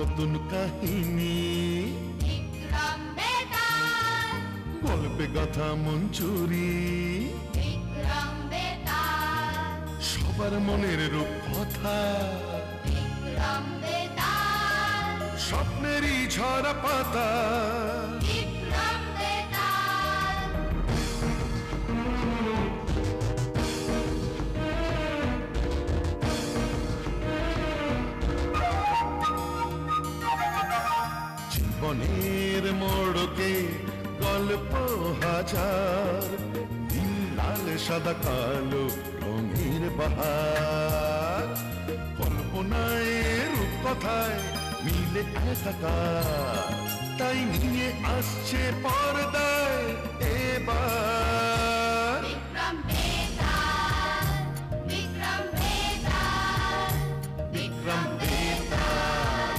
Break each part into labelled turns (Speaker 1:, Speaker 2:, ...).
Speaker 1: নতুন কাহিনী, গল্পে গাথা মঞ্চুরি, সবার মনের রূপকথা, স্বপ্নেরই ঝরা পাতা। জীবনের মোড়কে গল্প হাজার, নীল লাল সাদা কালো রঙের বাহার, কল্পনায় রূপকথায় মিলে একাকার, তাই নিয়ে আসছে পর্দায় এবার বিক্রম বেতাল, বিক্রম বেতাল, বিক্রম বেতাল,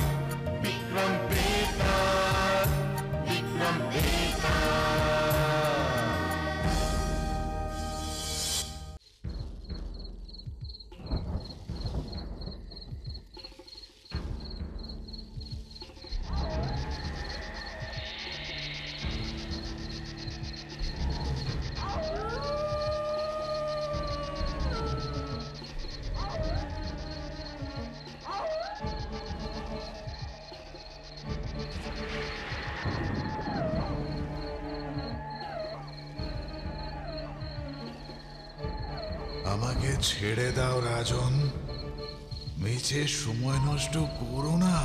Speaker 1: বিক্রম বেতাল।
Speaker 2: আমাকে ছেড়ে দাও রাজন, মিছে সময় নষ্ট করো না।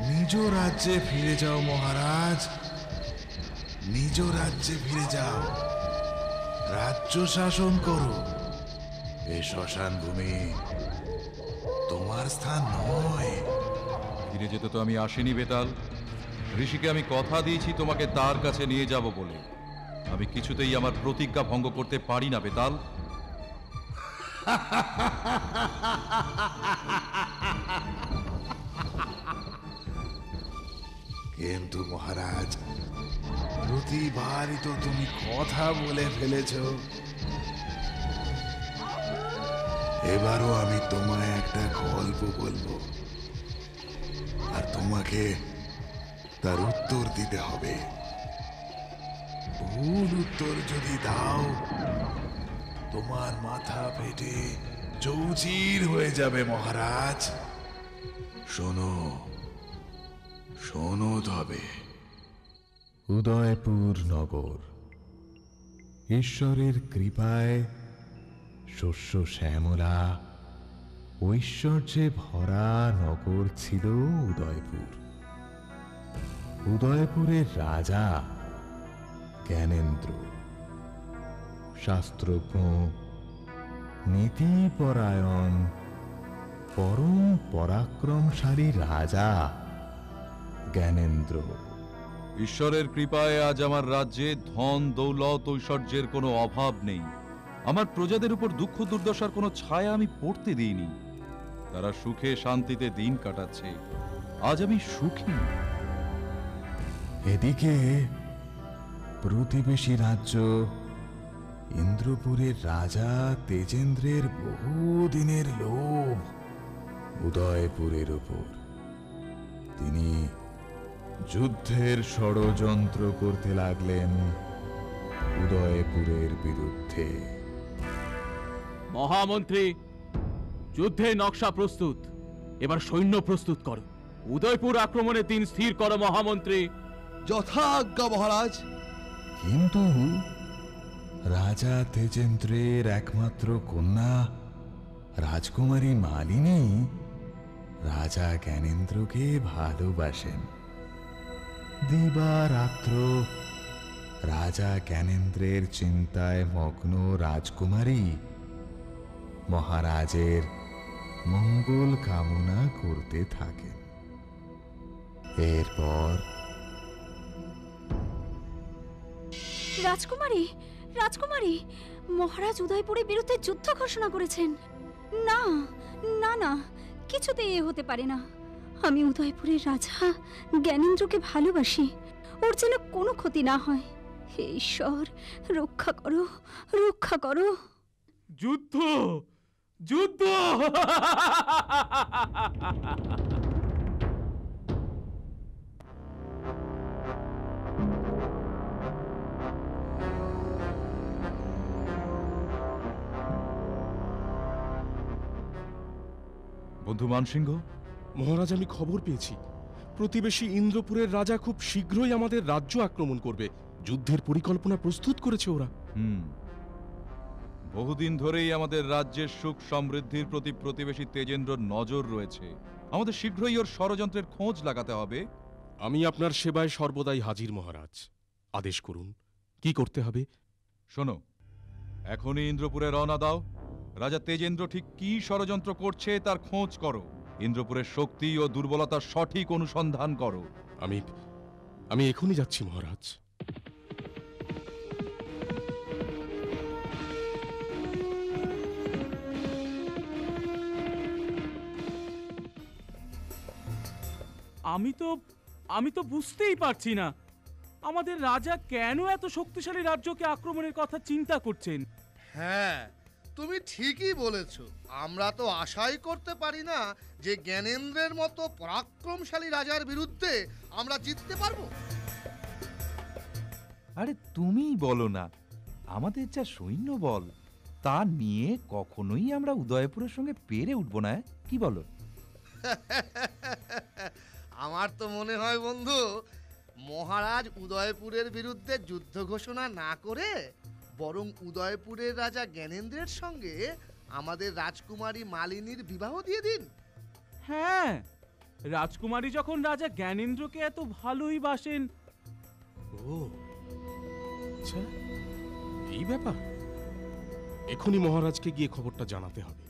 Speaker 2: নিজ রাজ্যে ফিরে যাও মহারাজ, নিজ রাজ্যে ফিরে যাও, রাজ্য শাসন করো। এ শ্মশান ভূমি তোমার স্থান নয়।
Speaker 3: ফিরে যেতে তো আমি আসিনি বেতাল, ঋষিকে আমি কথা দিয়েছি তোমাকে তার কাছে নিয়ে যাব বলে। আমি কিছুতেই আমার প্রতিজ্ঞা ভঙ্গ করতে পারি না বেতাল।
Speaker 2: কিন্তু মহারাজ, প্রতিবারই তো তুমি কথা বলে ফেলেছ। এবারও আমি তোমায় একটা গল্প বলবো, আর তোমাকে তার উত্তর দিতে হবে। ভুল উত্তর যদি দাও, তোমার মাথা ফেটে চৌচির হয়ে যাবে মহারাজ। শোনো, শোনো তবে।
Speaker 4: উদয়পুর নগর ঈশ্বরের কৃপায় শস্য শ্যামলা, ঐশ্বর্যে ভরা নগর ছিল উদয়পুর। উদয়পুরের রাজা জ্ঞানেন্দ্র, শাস্ত্রজ্ঞ, নীতিপরায়ণ, পরম পরাক্রমশালী রাজা জ্ঞানেন্দ্র।
Speaker 3: ঈশ্বরের কৃপায় আজ আমার রাজ্যে ধন দৌলত ঐশ্বর্যের কোনো অভাব নেই। আমার প্রজাদের উপর দুঃখ দুর্দশার কোনো ছায়া আমি পড়তে দিইনি। তারা সুখে শান্তিতে দিন কাটাচ্ছে। আজ আমি সুখী।
Speaker 4: এদিকে প্রতিবেশী রাজ্য ইন্দ্রপুরের রাজা তেজেন্দ্রের বহুদিনের লোভ উদয়পুরের উপর। তিনি যুদ্ধের ষড়যন্ত্র করতে লাগলেন উদয়পুরের বিরুদ্ধে।
Speaker 5: মহামন্ত্রী, যুদ্ধের নকশা প্রস্তুত, এবার সৈন্য প্রস্তুত করো। উদয়পুর আক্রমণের দিন স্থির করো মহামন্ত্রী।
Speaker 6: যথাজ্ঞা মহারাজ।
Speaker 4: কিন্তু রাজা তেজেন্দ্রের একমাত্র কন্যা রাজকুমারী মালিনী রাজা জ্ঞানেন্দ্রকে ভালোবাসেন। দিবারাত্র রাজা জ্ঞানেন্দ্রের চিন্তায় মগ্ন রাজকুমারী মহারাজের মঙ্গল কামনা করতে থাকেন। এরপর
Speaker 7: রাজকুমারী, রাজকুমারী, মহারাজ উদয়পুরের বিরুদ্ধে যুদ্ধ ঘোষণা করেছেন। না না না, কিছুতেই এ হতে পারে না। আমি উদয়পুরের রাজা জ্ঞানেন্দ্রকে ভালোবাসি, ওর যেন কোনো ক্ষতি না হয়। হে ঈশ্বর, রক্ষা করো, রক্ষা করো।
Speaker 5: যুদ্ধ, যুদ্ধ!
Speaker 3: বন্ধু মানসিংহ,
Speaker 8: মহারাজ, আমি খবর পেয়েছি প্রতিবেশী ইন্দ্রপুরের রাজা খুব শীঘ্রই আমাদের রাজ্য আক্রমণ করবে। যুদ্ধের পরিকল্পনা প্রস্তুত করেছে ওরা।
Speaker 3: বহুদিন ধরেই আমাদের রাজ্যের সুখ সমৃদ্ধির প্রতি প্রতিবেশী তেজেন্দ্রর নজর রয়েছে। আমাদের শীঘ্রই ওর ষড়যন্ত্রের খোঁজ লাগাতে হবে।
Speaker 8: আমি আপনার সেবায় সর্বদাই হাজির মহারাজ। আদেশ করুন, কি করতে হবে?
Speaker 3: শোনো, এখনই ইন্দ্রপুরে রওনা দাও। রাজা তেজেন্দ্র ঠিক কি ষড়যন্ত্র করছে তার খোঁজ করো। ইন্দ্রপুরের শক্তি ও দুর্বলতার সঠিক অনুসন্ধান করো।
Speaker 8: আমি এখনই যাচ্ছি মহারাজ।
Speaker 5: আমি তো বুঝতেই পারছি না আমাদের রাজা কেন এত শক্তিশালী রাজ্যকে আক্রমণের কথা চিন্তা করছেন।
Speaker 6: হ্যাঁ, তুমি ঠিকই বলেছ। আমরা তো আশাই করতে পারি না যে জ্ঞানেন্দ্রের মতো পরাক্রমশালী রাজার বিরুদ্ধে আমরা জিততে পারবো।
Speaker 3: আরে তুমিই বলো না, আমাদের যা সৈন্য বল তা নিয়ে কখনোই আমরা উদয়পুরের সঙ্গে পেরে উঠবো না, কি বলো?
Speaker 6: আমার তো মনে হয় বন্ধু, মহারাজ উদয়পুরের বিরুদ্ধে যুদ্ধ ঘোষণা না করে বরং উদয়পুরের রাজা জ্ঞানেন্দ্রের সঙ্গে আমাদের রাজকুমারী মালিনীর বিবাহ দিয়ে দিন।
Speaker 5: হ্যাঁ, রাজকুমারী যখন রাজা জ্ঞানেন্দ্রকে এত ভালোই বাসেন।
Speaker 8: ও আচ্ছা, এই ব্যাপার। এখনই মহারাজকে গিয়ে খবরটা জানাতে হবে।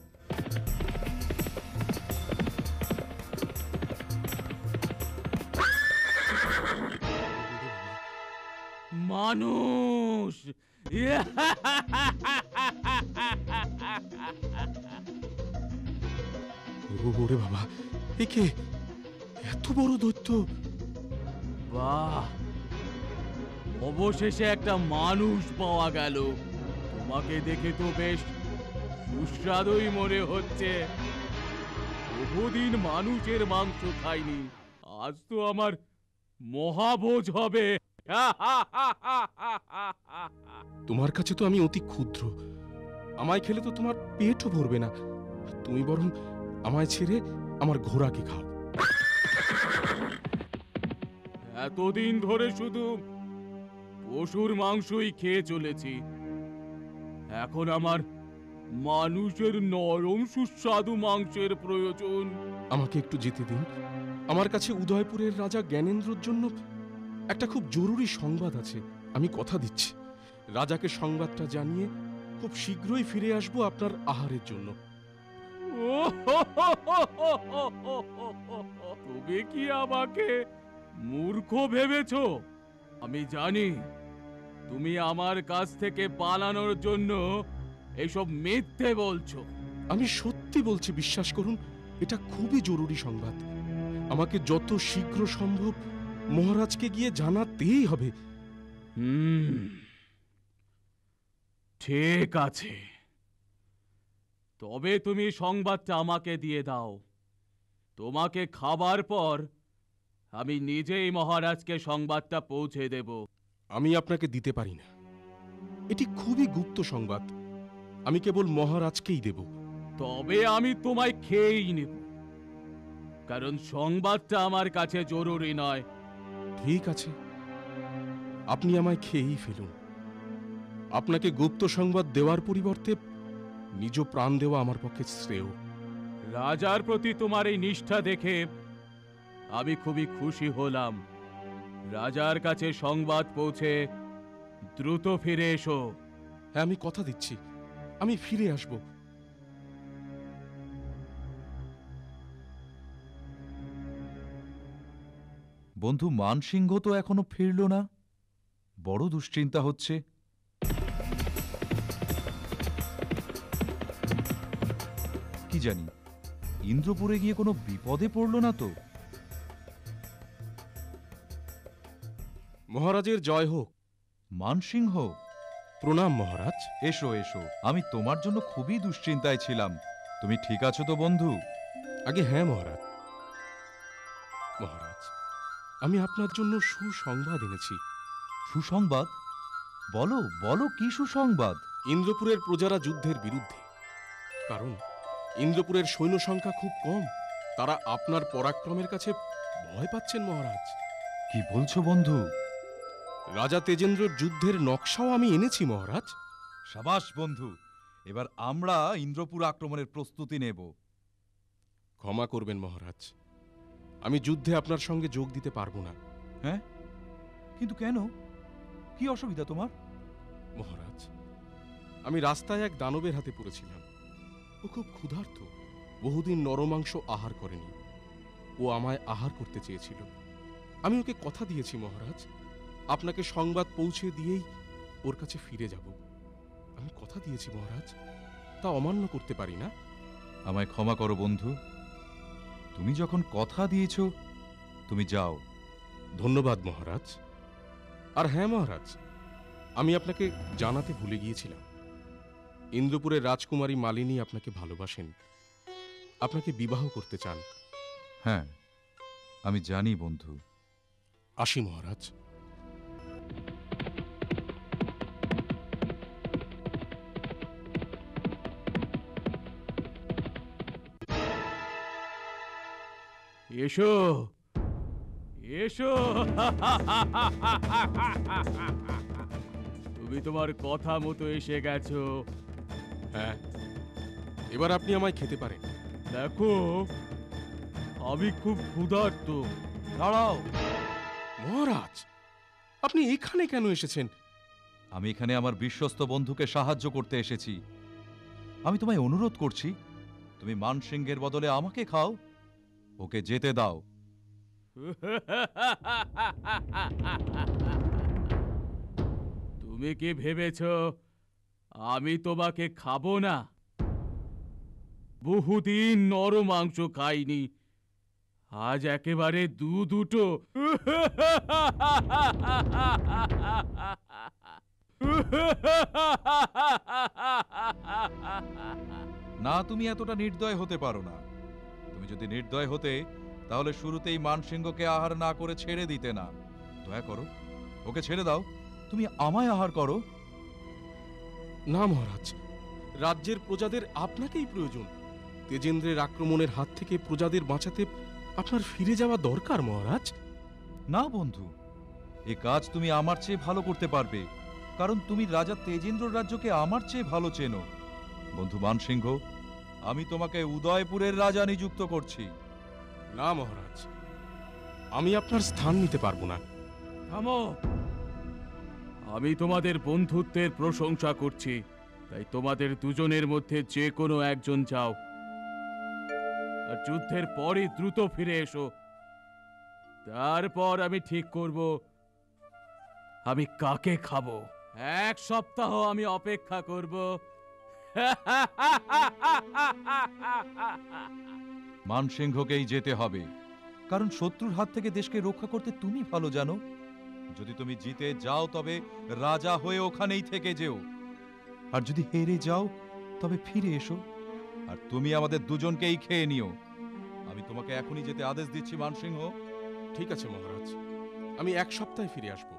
Speaker 5: মানুষ
Speaker 8: ওরে বাবা, একে এত বড় দৈত্য!
Speaker 5: বাহ, অবশেষে একটা মানুষ পাওয়া গেল। তোমাকে দেখে তো বেশ সুস্বাদুই মনে হচ্ছে। বহুদিন মানুষের মাংস খাইনি, আজ তো আমার মহাভোজ হবে।
Speaker 8: তোমার কাছে তো আমি অতি ক্ষুদ্র। আমায় খেলে তো তোমার পেটও ভরবে না। তুমি বরং আমায় ছেড়ে আমার ঘোড়াকে খাও।
Speaker 5: এতদিন ধরে শুধু পশুর মাংসই খেয়ে চলেছি, এখন আমার মানুষের নরম সুস্বাদু মাংসের প্রয়োজন।
Speaker 8: আমাকে একটু যেতে দিন। আমার কাছে উদয়পুরের রাজা জ্ঞানেন্দ্রর জন্য একটা খুব জরুরি সংবাদ আছে। আমি কথা দিচ্ছি, রাজাকে সংবাদটা জানিয়ে খুব শীঘ্রই ফিরে আসবো আপনার আহারের জন্য।
Speaker 5: তুমি কি আমাকে মূর্খ ভেবেছো? আমি জানি তুমি আমার কাছ থেকে পালানোর জন্য এইসব মিথ্যে বলছো।
Speaker 8: আমি সত্যি বলছি, বিশ্বাস করুন, এটা খুবই জরুরি সংবাদ। আমাকে যত শীঘ্র সম্ভব মহারাজকে গিয়ে জানাতেই হবে।
Speaker 5: ঠিক আছে, তবে তুমি সংবাদটা আমাকে দিয়ে দাও। তোমাকে খাবার পর আমি নিজেই মহারাজকে সংবাদটা পৌঁছে দেব।
Speaker 8: আমি আপনাকে দিতে পারি না, এটি খুবই গুপ্ত সংবাদ। আমি কেবল মহারাজকেই দেব।
Speaker 5: তবে আমি তোমায় খেয়েই নেব, কারণ সংবাদটা আমার কাছে জরুরি নয়।
Speaker 8: ঠিক আছে, আপনি আমায় খেয়েই ফেলুন। আপনাকে গুপ্ত সংবাদ দেওয়ার পরিবর্তে নিজ প্রাণ দেওয়া আমার পক্ষে শ্রেয়।
Speaker 5: রাজার প্রতি তোমার এই নিষ্ঠা দেখে আমি খুবই খুশি হলাম। রাজার কাছে সংবাদ পৌঁছে দ্রুত ফিরে এসো।
Speaker 8: হ্যাঁ, আমি কথা দিচ্ছি, আমি ফিরে আসব।
Speaker 3: বন্ধু মানসিংহ তো এখনো ফিরল না, বড় দুশ্চিন্তা হচ্ছে। কি জানি ইন্দ্রপুরে গিয়ে কোনো বিপদে পড়ল না তো?
Speaker 8: মহারাজের জয় হোক।
Speaker 3: মানসিংহ,
Speaker 8: প্রণাম মহারাজ।
Speaker 3: এসো এসো, আমি তোমার জন্য খুবই দুশ্চিন্তায় ছিলাম। তুমি ঠিক আছো তো বন্ধু?
Speaker 8: আগে হ্যাঁ মহারাজ। মহারাজ, আমি আপনার জন্য সুসংবাদ এনেছি।
Speaker 3: সুসংবাদ? বলো বলো, কি সুসংবাদ?
Speaker 8: ইন্দ্রপুরের প্রজারা যুদ্ধের বিরুদ্ধে, কারণ ইন্দ্রপুরের সৈন্য সংখ্যা খুব কম, তারা আপনার পরাক্রমের কাছে ভয় পাচ্ছেন মহারাজ।
Speaker 3: কি বলছো বন্ধু?
Speaker 8: রাজা তেজেন্দ্রর যুদ্ধের নকশাও আমি এনেছি মহারাজ।
Speaker 3: সাবাস বন্ধু, এবার আমরা ইন্দ্রপুর আক্রমণের প্রস্তুতি নেব।
Speaker 8: ক্ষমা করবেন মহারাজ, আমি যুদ্ধে আপনার সঙ্গে যোগ দিতে পারবো না।
Speaker 3: হ্যাঁ, কিন্তু কেন? কি অসুবিধা তোমার?
Speaker 8: মহারাজ, আমি রাস্তায় এক দানবের হাতে পড়েছিলাম। ও খুব ক্ষুধার্ত, বহুদিন নরমাংস আহার করেনি। ও আমায় আহার করতে চেয়েছিল। আমি ওকে কথা দিয়েছি মহারাজ, আপনাকে সংবাদ পৌঁছে দিয়েই ওর কাছে ফিরে যাব। আমি কথা দিয়েছি মহারাজ, তা অমান্য করতে পারি না।
Speaker 3: আমায় ক্ষমা করো বন্ধু, তুমি যখন কথা দিয়েছ তুমি যাও।
Speaker 8: ধন্যবাদ মহারাজ। আর হ্যাঁ মহারাজ, আমি আপনাকে জানাতে ভুলে গিয়েছিলাম, ইন্দ্রপুরের রাজকুমারী মালিনী আপনাকে ভালোবাসেন, আপনাকে বিবাহ করতে চান।
Speaker 3: হ্যাঁ, আমি জানি বন্ধু।
Speaker 8: আসি মহারাজ।
Speaker 5: এসো এসো, তুমি তোমার কথা মতো এসে গেছো।
Speaker 8: হ্যাঁ, এবার আপনি আমায় খেতে পারেন।
Speaker 5: দেখো, আমি খুব ক্ষুধার্ত।
Speaker 3: দাঁড়াও।
Speaker 8: মহারাজ, আপনি এখানে কেন এসেছেন?
Speaker 3: আমি এখানে আমার বিশ্বস্ত বন্ধুকে সাহায্য করতে এসেছি। আমি তোমায় অনুরোধ করছি, তুমি মানসিংহের বদলে আমাকে খাও, ওকে যেতে দাও।
Speaker 5: তুমি কি ভেবেছ আমি তোমাকে খাবো না? বহুদিন নরম মাংস খাইনি, আজ একেবারে দুটো।
Speaker 3: না, তুমি এতটা নির্দয় হতে পারো না। তুমি যদি নির্দয় হতে, তাহলে শুরুতেই মানসিংহকে আহার না করে ছেড়ে দিতে না। দয়া করো, ওকে ছেড়ে দাও, তুমি আমায় আহার করো।
Speaker 8: না মহারাজ, রাজ্যের প্রজাদের আপনাকেই প্রয়োজন। তেজেন্দ্রের আক্রমণের হাত থেকে প্রজাদের বাঁচাতে আপনার ফিরে যাওয়া দরকার মহারাজ।
Speaker 3: না বন্ধু, এ কাজ তুমি আমার চেয়ে ভালো করতে পারবে, কারণ তুমি রাজা তেজেন্দ্র রাজ্যকে আমার চেয়ে ভালো চেনো। বন্ধু মানসিংহ, আমি তোমাকে উদয়পুরের রাজা নিযুক্ত করছি।
Speaker 8: না মহারাজ, আমি আপনার স্থান নিতে পারবো না।
Speaker 5: থামো, আমি তোমাদের বন্ধুত্বের প্রশংসা করছি, তাই তোমাদের দুজনের মধ্যে যে কোনো একজন যাও, আর যুদ্ধের পরই দ্রুত ফিরে এসো। তারপর আমি ঠিক করব আমি কাকে খাবো। 1 সপ্তাহ আমি অপেক্ষা করব।
Speaker 3: মানসিংহকেই যেতে হবে, কারণ শত্রুর হাত থেকে দেশকে রক্ষা করতে তুমি ভালো জানো। যদি তুমি জিতে যাও তবে রাজা হয়ে ওখানেই থেকে যেও, আর যদি হেরে যাও তবে ফিরে এসো, আর তুমি আমাদের দুজনকেই খেয়ে নিও। আমি তোমাকে এখনই যেতে আদেশ দিচ্ছি মানসিংহ।
Speaker 8: ঠিক আছে মহারাজ, আমি 1 সপ্তাহে ফিরে আসব।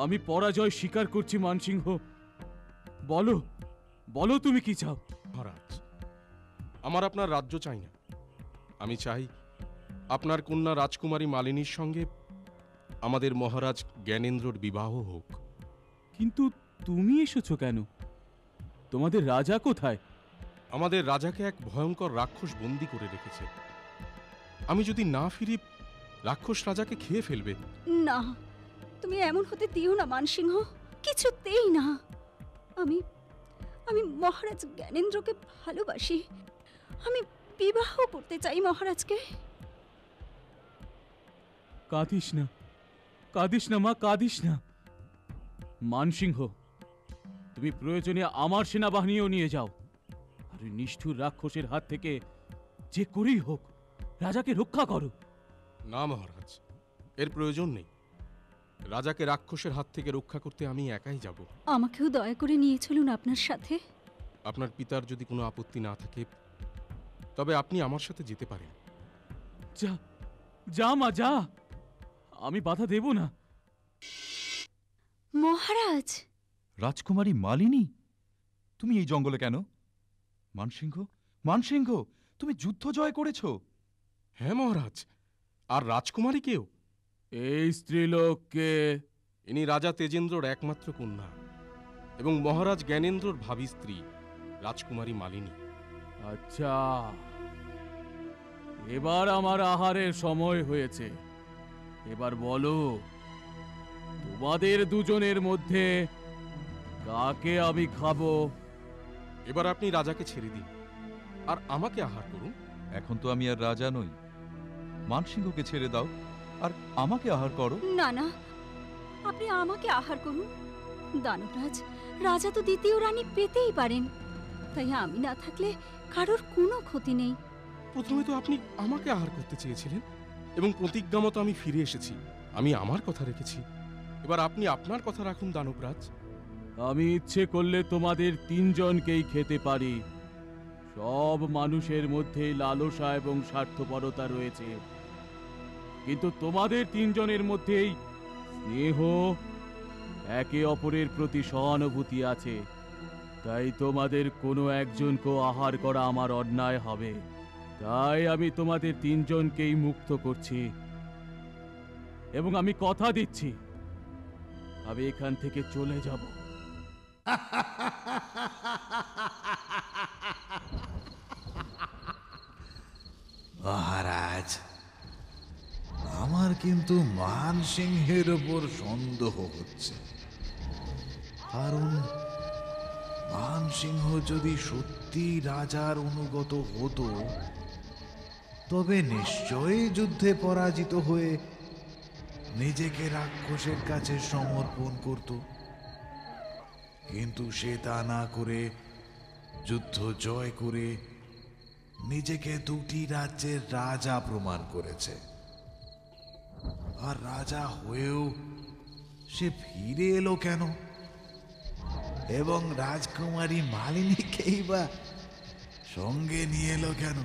Speaker 5: আমি পরাজয় স্বীকার করছি মানসিংহ। বলো বলো, তুমি কি চাও?
Speaker 8: মহারাজ, আমার আপনার রাজ্য চাই না। আমি চাই আপনার কন্যা রাজকুমারী মালিনীর সঙ্গে আমাদের মহারাজ জ্ঞানেন্দ্রর বিবাহ হোক।
Speaker 5: কিন্তু তুমি এসেছো কেন? তোমাদের রাজা কোথায়?
Speaker 8: আমাদের রাজাকে এক ভয়ঙ্কর রাক্ষস বন্দী করে রেখেছে। আমি যদি না ফিরি রাক্ষস রাজাকে খেয়ে ফেলবে।
Speaker 7: না, তুমি এমন হতে দিও না মানসিংহ, কিছুতেই না। আমি আমি মহারাজ জ্ঞানেন্দ্রকে ভালোবাসি। আমি বিবাহ করতে চাই মহারাজকে।
Speaker 5: কাঁদিস না, কাঁদিস না মা, কাঁদিস না। মানসিংহ, তুমি প্রয়োজনে আমার সেনাবাহিনীও নিয়ে যাও, আর ওই নিষ্ঠুর রাক্ষসের হাত থেকে যে করেই হোক রাজাকে রক্ষা করো।
Speaker 8: না মহারাজ, এর প্রয়োজন নেই। রাজাকে রাক্ষসের হাত থেকে রক্ষা করতে আমি একাই যাব।
Speaker 7: আমাকেও দয়া করে নিয়ে চলুন আপনার সাথে।
Speaker 8: আপনার পিতার যদি কোনো আপত্তি না থাকে তবে আপনি আমার সাথে যেতে পারেন।
Speaker 5: যা, যা মা, যা, আমি বাধা দেব না।
Speaker 7: মহারাজ!
Speaker 3: রাজকুমারী মালিনী, তুমি এই জঙ্গলে কেন? মানসিংহ, মানসিংহ, তুমি যুদ্ধ জয় করেছো?
Speaker 8: হ্যাঁ মহারাজ। আর রাজকুমারীকেও।
Speaker 5: এই স্ত্রীলোককে?
Speaker 8: ইনি রাজা তেজেন্দ্রর একমাত্র কন্যা এবং মহারাজ জ্ঞানেন্দ্রর ভাবী স্ত্রী রাজকুমারী মালিনী।
Speaker 5: আচ্ছা, এবার আমার আহারের সময় হয়েছে। এবার বলো, তোমাদের দুজনের মধ্যে কাকে আমি খাবো?
Speaker 8: এবার আপনি রাজাকে ছেড়ে দিন আর আমাকে আহার করুন।
Speaker 3: এখন তো আমি আর রাজা নই। মানসিংহকে ছেড়ে দাও আর আমাকে আহার করো।
Speaker 7: না না, আপনি আমাকে আহার করুন। দানবরাজ, রাজা তো দ্বিতীয় রানী পেতেই পারেন, তাই আমি না থাকলে কারোর কোনো ক্ষতি নেই।
Speaker 8: প্রথমে তো আপনি আমাকে আহার করতে চেয়েছিলেন এবং প্রতিজ্ঞা মতো আমি ফিরে এসেছি। আমি আমার কথা রেখেছি, এবার আপনি আপনার কথা রাখুন দানবরাজ।
Speaker 5: আমি ইচ্ছে করলে তোমাদের তিনজনকেই খেতে পারি। সব মানুষের মধ্যেই লালসা এবং স্বার্থপরতা রয়েছে, কিন্তু তোমাদের তিনজনের মধ্যেই স্নেহ, একে অপরের প্রতি সহানুভূতি আছে। তাই তোমাদের কোনো একজনকেও আহার করা আমার অন্যায় হবে। তাই আমি তোমাদের তিনজনকেই মুক্ত করছি এবং আমি কথা দিচ্ছি আমি এখান থেকে চলে যাব।
Speaker 2: মহারাজ, আমার কিন্তু মানসিংহের ওপর সন্দেহ হচ্ছে। কারণ মানসিংহ যদি সত্যি রাজার অনুগত হতো তবে নিশ্চয়ই যুদ্ধে পরাজিত হয়ে নিজেকে রাক্ষসের কাছে সমর্পণ করত। কিন্তু সে তা না করে যুদ্ধ জয় করে নিজেকে দুটি রাজ্যের রাজা প্রমাণ করেছে। আর রাজা হয়েও সে ফিরে এলো কেন? এবং রাজকুমারী মালিনীকেই বা সঙ্গে নিয়ে এলো কেন?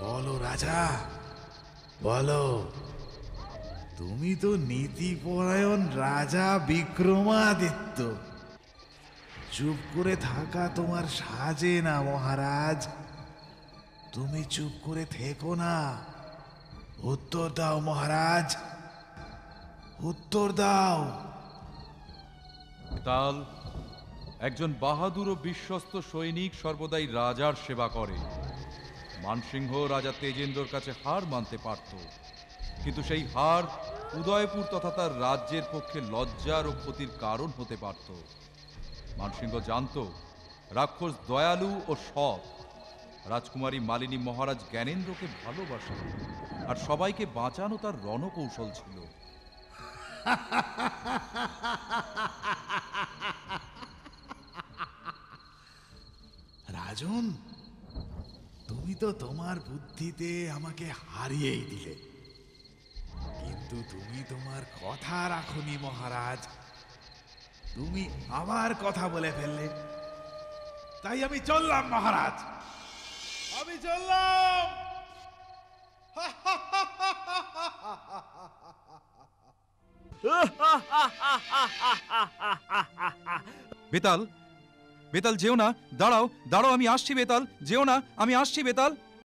Speaker 2: বলো রাজা, বলো। তুমি তো নীতিপরায়ণ রাজা বিক্রমাদিত্য। চুপ করে থাকা তোমার সাজে না মহারাজ। তুমি চুপ করে থেকো না, উত্তর দাও মহারাজ, উত্তর দাও।
Speaker 3: বেতাল, একজন বাহাদুর ও বিশ্বস্ত সৈনিক সর্বদাই রাজার সেবা করে। মানসিংহ রাজা তেজেন্দ্রর কাছে হার মানতে পারত, কিন্তু সেই হার উদয়পুর তথা তার রাজ্যের পক্ষে লজ্জার ও ক্ষতির কারণ হতে পারত। মানসিংহ জানত রাক্ষস দয়ালু ও সৎ। রাজকুমারী মালিনী মহারাজ জ্ঞানেন্দ্রকে ভালোবাসে, আর সবাইকে বাঁচানো তার রণকৌশল ছিল।
Speaker 2: রাজন, তুমি তো তোমার বুদ্ধিতে আমাকে হারিয়েই দিলে, কিন্তু তুমি তোমার কথা রাখোনি মহারাজ। তুমি আমার কথা বলে ফেললে, তাই আমি চললাম মহারাজ, আমি চললাম।
Speaker 3: বেতাল, বেতাল যেও না, দাঁড়াও, দাঁড়াও, আমি আসছি বেতাল, যেও না, আমি আসছি বেতাল।